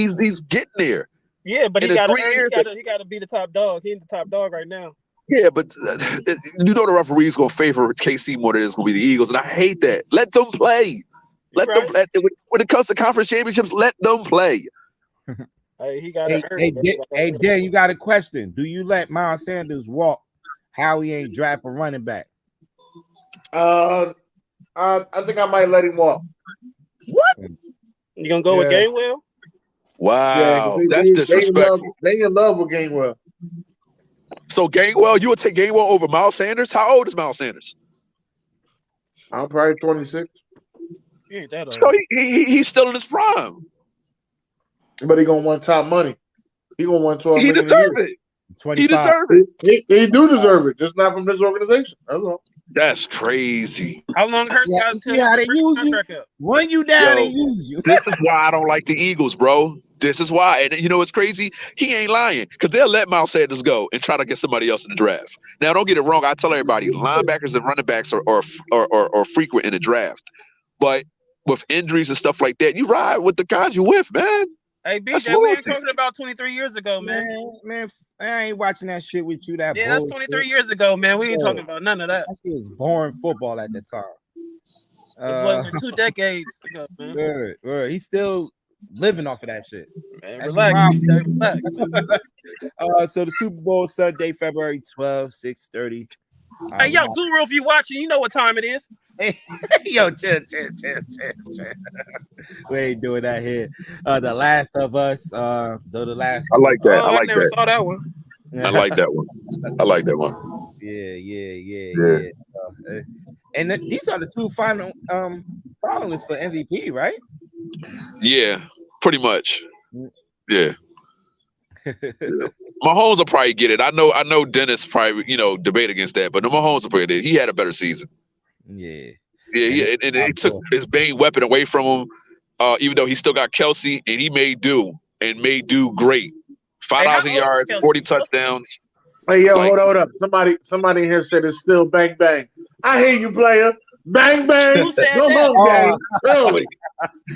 getting there. Yeah, but he got to be the top dog. He's the top dog right now. Yeah, but you know the referee's going to favor KC more than it's going to be the Eagles, and I hate that. Let them play. When it comes to conference championships, let them play. Hey, he got Dan, you got a question. Do you let Miles Sanders walk? How he ain't draft for running back? I think I might let him walk. What? You gonna go with Gainwell? Wow, that's disrespectful. They in love with Gainwell. So Gainwell, you would take Gainwell over Miles Sanders? How old is Miles Sanders? I'm probably 26. He ain't that old. So he's still in his prime. But he gonna want top money. He gonna want 12 million a year. 25. He deserves it. He do deserve it, just not from this organization. That's all. That's crazy. How long Hurts got until they use you? When you down, they use you. This is why I don't like the Eagles, bro. This is why. And you know what's crazy? He ain't lying because they'll let Miles Sanders go and try to get somebody else in the draft. Now, don't get it wrong. I tell everybody, linebackers and running backs are frequent in the draft. But with injuries and stuff like that, you ride with the guys you with, man. Hey, BJ, we ain't talking about 23 years ago, man. Man, I ain't watching that shit with you. That's 23 years ago, man. We ain't talking about none of that. That shit was boring football at the time. This wasn't 2 decades ago, man. Word. He's still living off of that shit. Man, relax, relax, man. So the Super Bowl Sunday, February 12th, 6:30. Hey, yo, Guru, if you watching, you know what time it is. Hey, yo, chill. We ain't doing that here. The Last of Us, though the last. I like that. I never saw that one. I like that one. I like that one. Yeah. And these are the two final finalists for MVP, right? Yeah, pretty much. Yeah. Mahomes will probably get it. I know Dennis probably, debate against that, but Mahomes will probably get it. He had a better season. Yeah. And it took his main weapon away from him, even though he still got Kelsey, and he made do great. 5,000 yards, 40 touchdowns. Hey, yo, hold up. Somebody here said it's still bang, bang. I hear you, player. Bang, bang. Who said Go that? home, game. Early.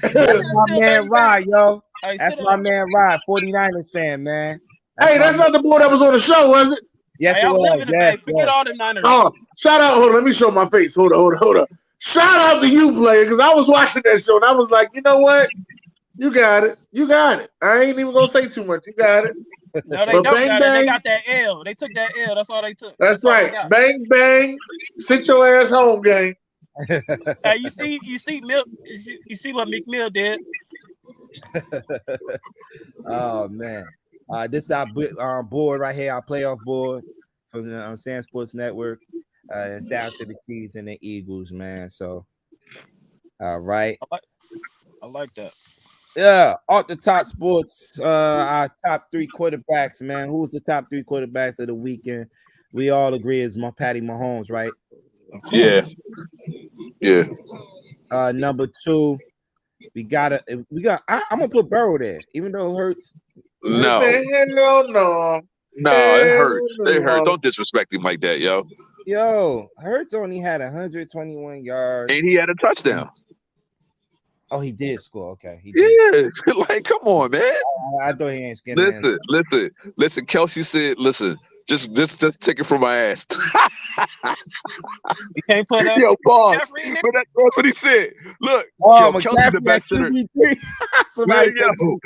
That's my man, Rod, yo. That's my man, Rod, 49ers fan, man. That's not the boy that was on the show, was it? Yes, Hey, it was. Yes. Forget all them Niners. Oh, shout out. Hold on. Let me show my face. Hold on. Shout out to you, player, because I was watching that show and I was like, you know what? You got it. I ain't even going to say too much. You got it. No, they don't got it. They got that L. They took that L. That's all they took. That's right. Bang, bang. Sit your ass home, gang. Hey, you see Milk. You see what McMill did. Oh man, this is our board right here, our playoff board from the SamzSportz Network. It's down to the Chiefs and the Eagles, man. So, all right. I like that. Yeah, off the top sports, our top 3 quarterbacks, man. Who's the top 3 quarterbacks of the weekend? We all agree is Patty Mahomes, right? Yeah. Number 2, I'm gonna put Burrow there, even though it hurts. No. No, it hurts. It hurts. Don't disrespect him like that, yo. Yo, Hurts only had 121 yards. And he had a touchdown. Oh, he did score. Okay. He did. Yeah. Like, come on, man. I thought he ain't skinning. Listen. Kelsey said, listen, just take it from my ass. You can't put that. Yo, pause. But that's what he said. Look, Kelsey's the best center. Somebody listen.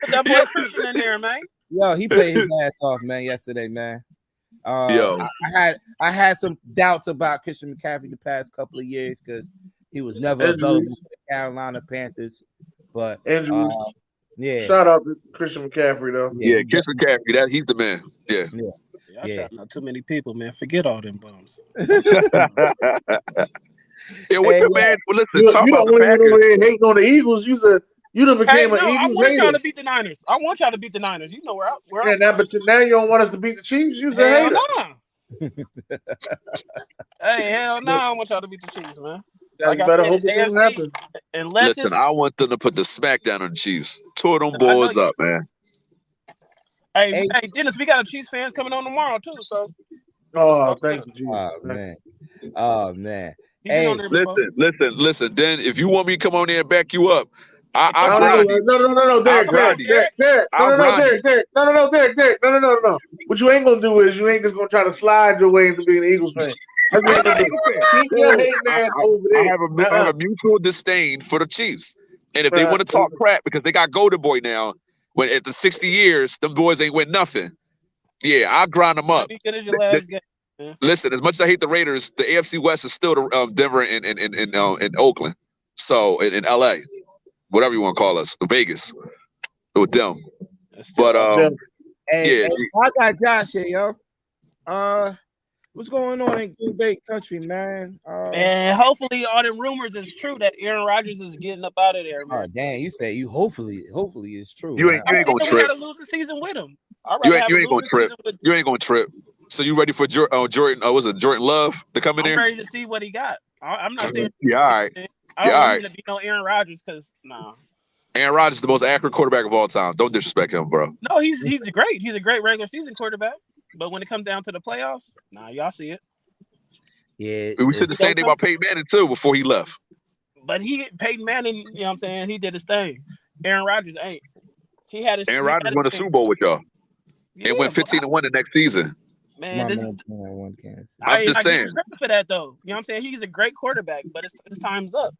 Put that boy Christian in there, man. Yo, he played his ass off, man, yesterday, man. I had some doubts about Christian McCaffrey the past couple of years because he was never available for the Carolina Panthers. But yeah. Shout out to Christian McCaffrey, though. Yeah, Christian McCaffrey, he's the man. Yeah. I shot out too many people, man. Forget all them bums. Yeah, what the man? Well, listen, talk about the Packers. Hating on the Eagles, you done became an Eagles I want hater. y'all to beat the Niners. I want y'all to beat the Niners. You know where but now you don't want us to beat the Chiefs. You're a hater. Hey, hell no! I want y'all to beat the Chiefs, man. Like better hope it doesn't happen. Listen, I want them to put the smack down on the Chiefs. Tore them boys up, man. Hey, Dennis, we got Chiefs fans coming on tomorrow too. So. Oh, thank you, Jesus. Oh man. Hey, listen. Then if you want me to come on there and back you up, No, Derek. No. What you ain't gonna do is you ain't just gonna try to slide your way into being an Eagles fan. I have a mutual disdain for the Chiefs, and if they want to talk crap because they got Golden Boy now, when at the 60 years, them boys ain't win nothing. Yeah, I'll grind them up. Listen, as much as I hate the Raiders, the AFC West is still the Denver and Oakland, so in LA, whatever you want to call us, the Vegas, with them. But I got Josh here, yo. What's going on in Green Bay country, man? And hopefully all the rumors is true that Aaron Rodgers is getting up out of there, man. Oh, damn, you say you hopefully it's true. You ain't gonna trip. We gotta lose the season with him. You ain't gonna trip. You ain't gonna trip. So you ready for Jordan? Was it Jordan Love to come in there? I'm ready to see what he got. I'm not saying. Yeah, all right. I don't want him to be no Aaron Rodgers because Aaron Rodgers is the most accurate quarterback of all time. Don't disrespect him, bro. No, he's great. He's a great regular season quarterback. But when it comes down to the playoffs, y'all see it. Yeah. We said the same thing about Peyton Manning too before he left. But Peyton Manning, you know what I'm saying? He did his thing. Aaron Rodgers ain't. Aaron Rodgers won a Super Bowl with y'all. And went 15-1 the next season. Man, Smart man 10-1 Kansas. I'm just I give him saying. credit for that though. You know what I'm saying? He's a great quarterback, but his time's up.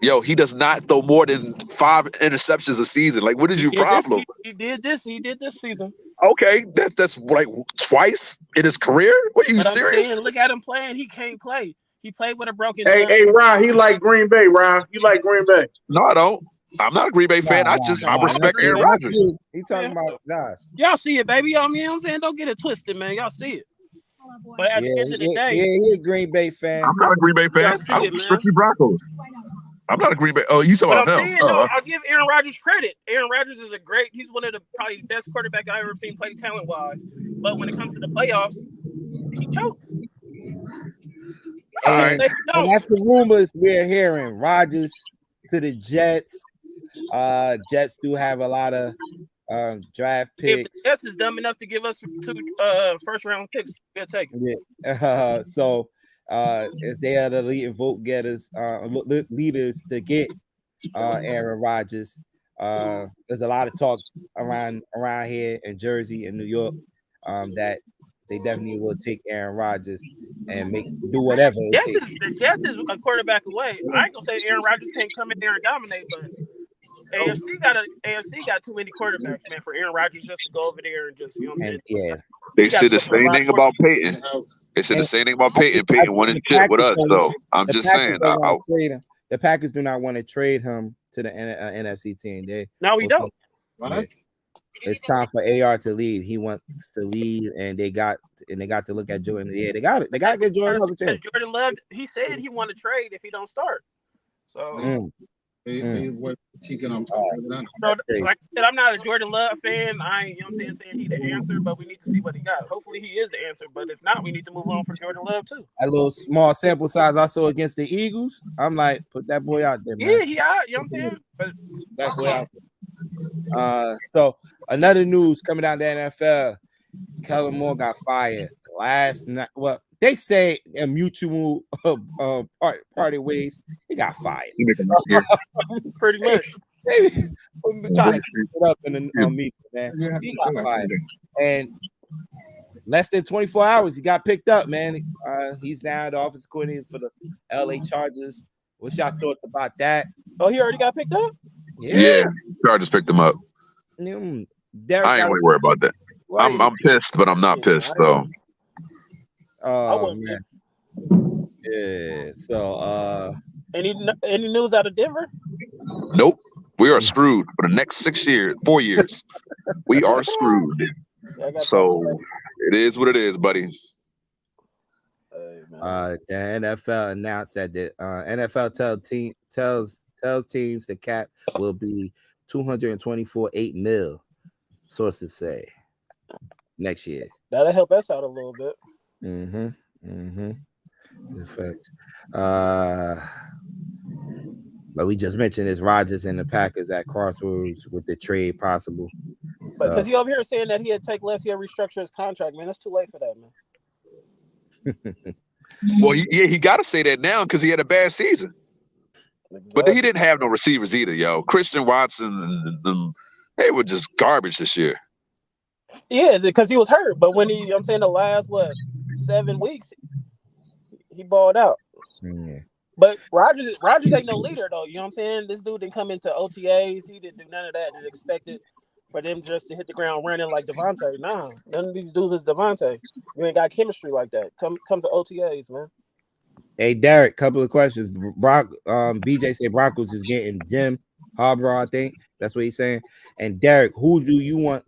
Yo, he does not throw more than 5 interceptions a season. Like, what is your problem? He did this season. Okay, that's like twice in his career. What, are you But I'm serious? saying, look at him playing. He can't play. He played with a broken Hey, Ryan, he like Green Bay, Ryan. He like Green Bay. No, I don't. I'm not a Green Bay fan. I respect Aaron Rodgers. He talking about Josh. Y'all see it, baby. Y'all, you know what I'm saying? Don't get it twisted, man. Y'all see it. But at the end of the day, he a Green Bay fan. I'm not a Green Bay fan. I respect the Broncos. I'm not a Green Bay. Oh, you talking about him? No, I'll give Aaron Rodgers credit. Aaron Rodgers is he's one of the probably best quarterback I've ever seen play talent wise. But when it comes to the playoffs, he chokes. And that's the rumors we're hearing. Rodgers to the Jets. Jets do have a lot of draft picks. If the Jets is dumb enough to give us 2 first round picks, we'll take it. Yeah. So if they are the leading vote getters, leaders to get Aaron Rodgers, there's a lot of talk around here in Jersey and New York that they definitely will take Aaron Rodgers and do whatever. The Jets is a quarterback away. I ain't gonna say Aaron Rodgers can't come in there and dominate, but AFC got too many quarterbacks, man, for Aaron Rodgers just to go over there and just, you know what I'm saying? Yeah. They said the same thing about Peyton. They said the same thing about Peyton. Peyton won his shit with us, so I'm just saying. The Packers do not want to trade him to the NFC team. No, we don't. Yeah. It's time for AR to leave. He wants to leave, and they got to look at Jordan. Yeah, they got it. They got to get Jordan another chance. Jordan Love, he said he want to trade if he don't start. So. What he can like I said, I'm not a Jordan Love fan. I ain't, you know what I'm saying he the answer, but we need to see what he got. Hopefully he is the answer, but if not, we need to move on for Jordan Love too. A little small sample size I saw against the Eagles. I'm like, put that boy out there, man. Yeah, he out, you know what I'm saying? But that boy out there. So another news coming out of the NFL, Kellen Moore got fired last night. Well, they say in mutual party ways, he got fired. Pretty much. I'm trying to keep it up in the meeting, man. He got fired. And less than 24 hours, he got picked up, man. He's now the offensive coordinator for the LA Chargers. What's y'all thoughts about that? Oh, he already got picked up? Yeah. Chargers picked him up. I ain't really worried about that. I'm pissed, but I'm not pissed, though. Oh man. Yeah. So any news out of Denver? Nope. We are screwed for the next 4 years. We are screwed. So it is what it is, buddy. The NFL announced that the NFL tells teams the cap will be $224.8 million. Sources say next year. That'll help us out a little bit. In fact, but we just mentioned this Rodgers and the Packers at crossroads with the trade possible. But because he over here saying that he had take less, he had restructure his contract, man. That's too late for that, man. Well, he got to say that now because he had a bad season. Exactly. But he didn't have no receivers either, yo. Christian Watson, they were just garbage this year. Yeah, because he was hurt. But when I'm saying the last 7 weeks, he balled out. Yeah. But Rodgers ain't no leader though. You know what I'm saying? This dude didn't come into OTAs. He didn't do none of that. They expected for them just to hit the ground running like Devontae. Nah, none of these dudes is Devontae. You ain't got chemistry like that. Come to OTAs, man. Hey Derek, couple of questions. BJ said Broncos is getting Jim Harbaugh. I think that's what he's saying. And Derek, who you want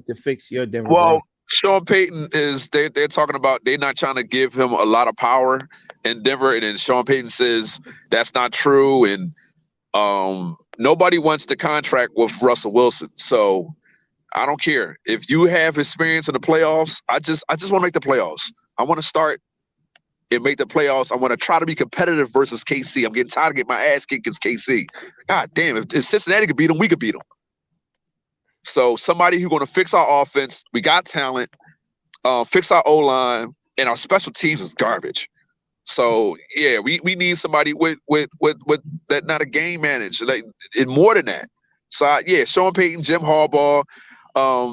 to fix your Denver? Well, Sean Payton is they're talking about they're not trying to give him a lot of power in Denver, and then Sean Payton says that's not true, and nobody wants the contract with Russell Wilson. So I don't care if you have experience in the playoffs. I just want to make the playoffs. I want to start and make the playoffs. I want to try to be competitive versus KC. I'm getting tired of getting my ass kicked against KC. God damn, if Cincinnati could beat them, we could beat them. So somebody who's going to fix our offense. We got talent, fix our O-line, and our special teams is garbage. So yeah, we need somebody with that, not a game manager, like and more than that. So yeah, Sean Payton, Jim Harbaugh,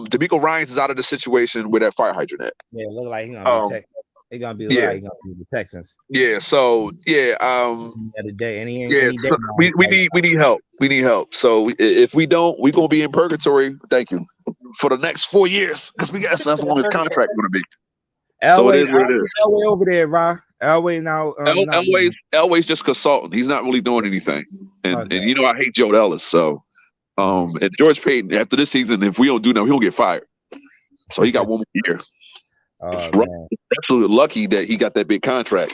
D'Amico Ryans is out of the situation with that fire hydrant at. Yeah, look like he's gonna be Texans. He's gonna be Yeah. like he's gonna be the Texans. Yeah, so yeah, Other day, any yeah, day so now, we need help. We need help. So if we don't, we're gonna be in purgatory. Thank you for the next 4 years because that's how long his contract gonna be. So it is what it is. Elway over there, Ra. Elway now. Elway's just consultant. He's not really doing anything. And you know I hate Joe Ellis. So and George Payton after this season, if we don't do nothing, he'll get fired. So he got 1 more year. Absolutely lucky that he got that big contract.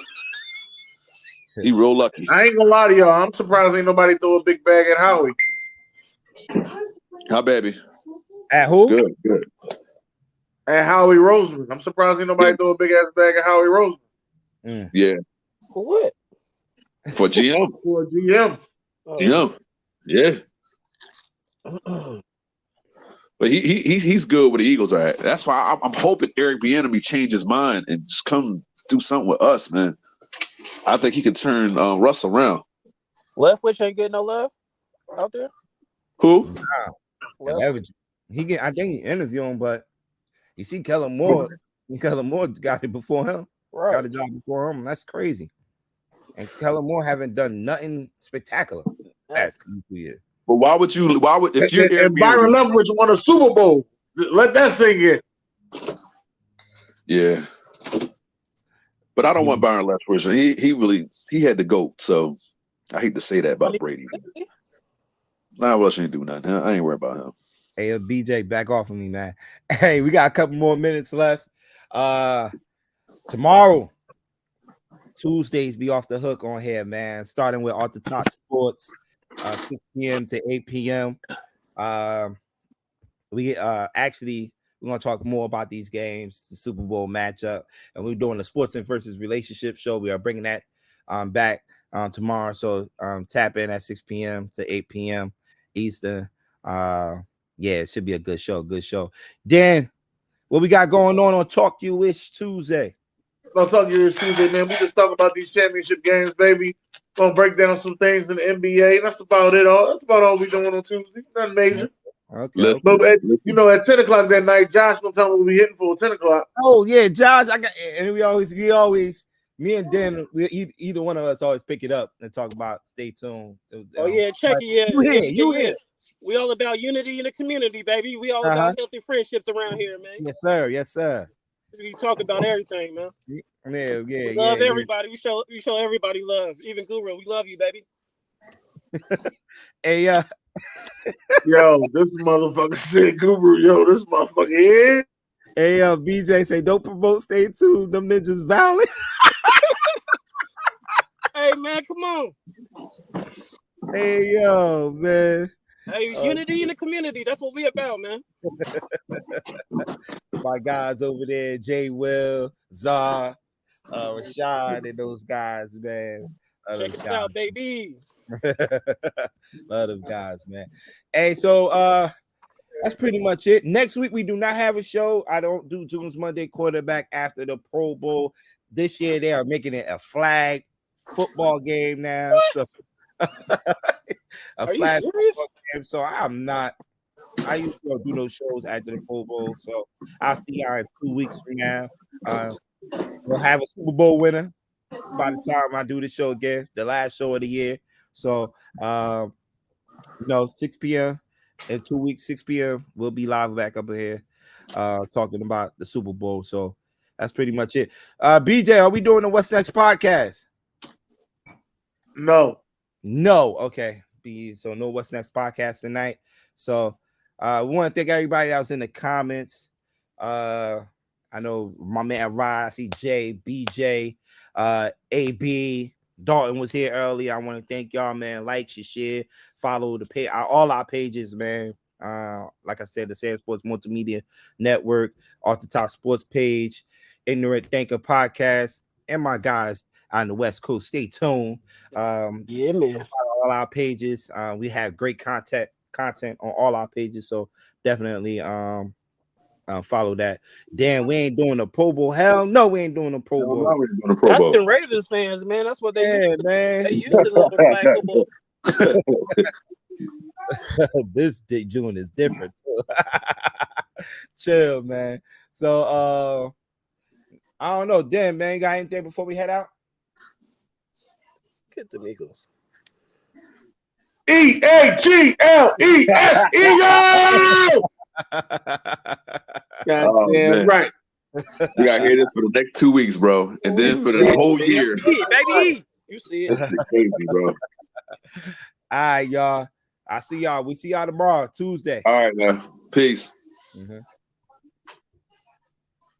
He real lucky. I ain't gonna lie to y'all. I'm surprised ain't nobody throw a big bag at Howie. How baby? At who? Good. At Howie Roseman. I'm surprised ain't nobody throw a big ass bag at Howie Roseman. Yeah. For what? For GM. For GM. Yeah. But he's good where the Eagles are at. That's why I'm hoping Eric Bieniemy change his mind and just come do something with us, man. I think he can turn Russ around. Leftwich ain't getting no love out there. Who? I think he interviewed him, but you see Kellen Moore. Kellen Moore got it before him. Right. Got a job before him. That's crazy. And Kellen Moore haven't done nothing spectacular last couple years. But if you're and Byron Leftwich won a Super Bowl. Let that sink in. Yeah. But I don't want Byron Leftwich. He had the GOAT, so I hate to say that about Brady. Nah, Russ ain't do nothing. I ain't worried about him. Hey, BJ, back off of me, man. Hey, we got a couple more minutes left. Tomorrow, Tuesdays be off the hook on here, man. Starting with Off the Top Sports, 6 p.m. to 8 p.m. We're gonna talk more about these games, the Super Bowl matchup, and we're doing the Sports and Versus Relationship show. We are bringing that back tomorrow. So tap in at 6 p.m. to 8 p.m. Eastern. It should be a good show. Dan, what we got going on Talk You-ish Tuesday? On Talk You-ish Tuesday, man. We just talking about these championship games, baby. Gonna break down some things in the NBA. That's about it. That's about all we doing on Tuesday. Nothing major. Okay. But at 10 o'clock that night, Josh gonna tell me what we hitting for 10 o'clock. Oh yeah, Josh. We always me and Dan, either one of us always pick it up and talk about. Stay tuned. Check it. You here? We all about unity in the community, baby. We all about healthy friendships around here, man. Yes, sir. We talk about everything, man. Yeah. We love everybody. We show everybody love. Even Guru, we love you, baby. Hey, yo, this motherfucker said Guru. Yo, this motherfucker here. Hey, BJ say don't promote. Stay tuned. Them ninjas violent. Hey, man, come on. Hey, yo, man. Hey, unity in the community. That's what we about, man. My guys over there, Jay Will, Zar, Rashad, and those guys, man. Check it out, baby. Love those guys, man. Hey, so that's pretty much it. Next week we do not have a show. I don't do June's Monday quarterback after the Pro Bowl. This year they are making it a flag football game now. So Are flag football game. So I used to do those shows after the Pro Bowl. So I'll see y'all in 2 weeks from now. We'll have a Super Bowl winner by the time I do the show again, the last show of the year. So 6 p.m. in 2 weeks, 6 p.m. we'll be live back up in here talking about the Super Bowl. So that's pretty much it. BJ, are we doing the What's Next podcast? No. Okay. So no What's Next podcast tonight. So we want to thank everybody that was in the comments. I know my man Rod, CJ, BJ, AB, Dalton was here earlier. I want to thank y'all, man. Like, share, follow the page, all our pages, man. Like I said, the SamzSportz Multimedia Network, Off the Top Sports page, Ignorant Thinker Podcast, and my guys on the West Coast. Stay tuned. Man. Follow all our pages. We have great content on all our pages, so definitely follow that. Dan, we ain't doing a Pro Bowl. Hell no, we ain't doing a Pro Bowl. No, we ain't doing a Pro Bowl. That's the Ravens fans, man. That's what they man. They used to love the flag football. This June is different. Chill, man. So I don't know. Damn, man, you got anything before we head out? Get the Eagles. EAGLESEO. Goddamn right. We gotta hear this for the next 2 weeks, bro, and then for the whole year. Baby, you see it. This is crazy, bro. All right, y'all. I see y'all. We see y'all tomorrow, Tuesday. All right, man. Peace. Mm-hmm.